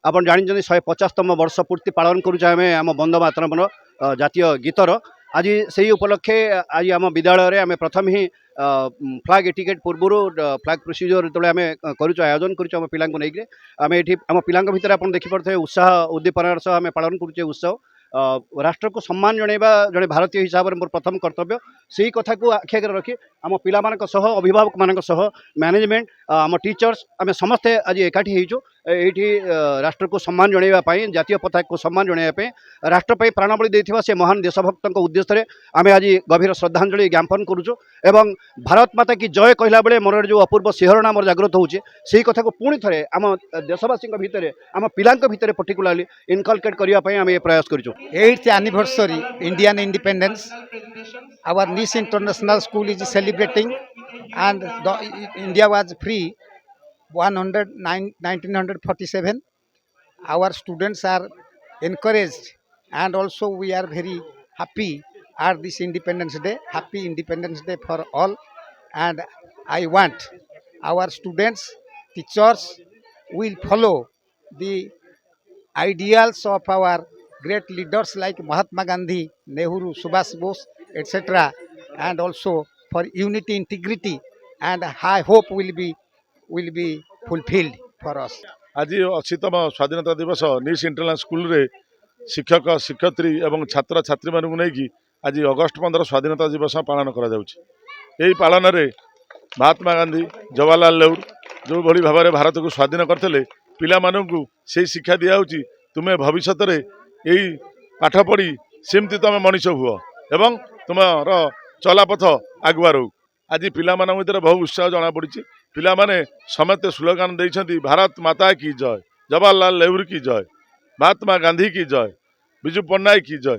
आपण जानी 150तम वर्ष पूर्ति पालन करुचे आम आम वंदे मातरम जातीय गीतर आज से उपलक्षे आज आम विद्यालय आम प्रथम ही फ्लाग एटिकेट पूर्व फ्लाग प्रोसीजर जो आम करुँ आयोजन करुँ आम पिला नहीं आम ये आम पिला भितर आप देखिपे उत्साह उद्दीपनार सह आम पालन करुचे उत्सव राष्ट्र को सम्मान जनइबा जड़े भारतीय हिसाब से मोर प्रथम कर्तव्य से कथा को आखि आगे रखी आम पिला अभिभावक मान मैनेजमेंट आम टीचर्स आम समस्ते आज एकाठी होइछु ये राष्ट्र को सम्मान जनइबा जातीय पताका को सम्मान जनइबा राष्ट्रपाई प्राणबली देथिबा से महान देशभक्त उद्देश्य आम आज गभीर श्रद्धांजलि ज्ञापन करुचु एवं भारत माता की जय कहला बेले मोर जो अपूर्व शिहरण आम जागृत होउचे से कथा को पुणी थे आम देशवासी भितर आम पिला भितर पर्टिकुलाली इनकलकेट करने आम ये प्रयास करूँ 8th anniversary Indian independence. Our Nice International School is celebrating, and India was free 1947. Our students are encouraged, and also we are very happy at this Independence Day. Happy Independence Day for all. And I want our students, teachers will follow the ideals of our great leaders like Mahatma Gandhi, Nehru, Subhash Bose, etc. And also for unity, integrity, and high hope will be fulfilled for us. आज 80तम स्वाधीनता दिवस निस international school रे शिक्षक शिक्षयित्री एवं छात्र छात्री मानू नहीं आज अगस्ट 15 स्वाधीनता दिवस पालन करा जाउछि। एही पालन रे महात्मा गांधी जवाहरलाल नेहरू जो भली भाव में भारत को स्वाधीन करते पिला मानू से शिक्षा दिया होछि तुमे भविष्य रे यही पाठ पढ़ी सेमती तुम मनीष हुआ एवं तुम चलापथ आगुआ रो आज पिला भर बहुत उत्साह जना पड़ी पिला माने समस्ते स्लोगान देइछंती भारत माता की जय, जवाहरलाल नेहरू की जय, महात्मा गांधी की जय, बिजू पट्टनायक की जय।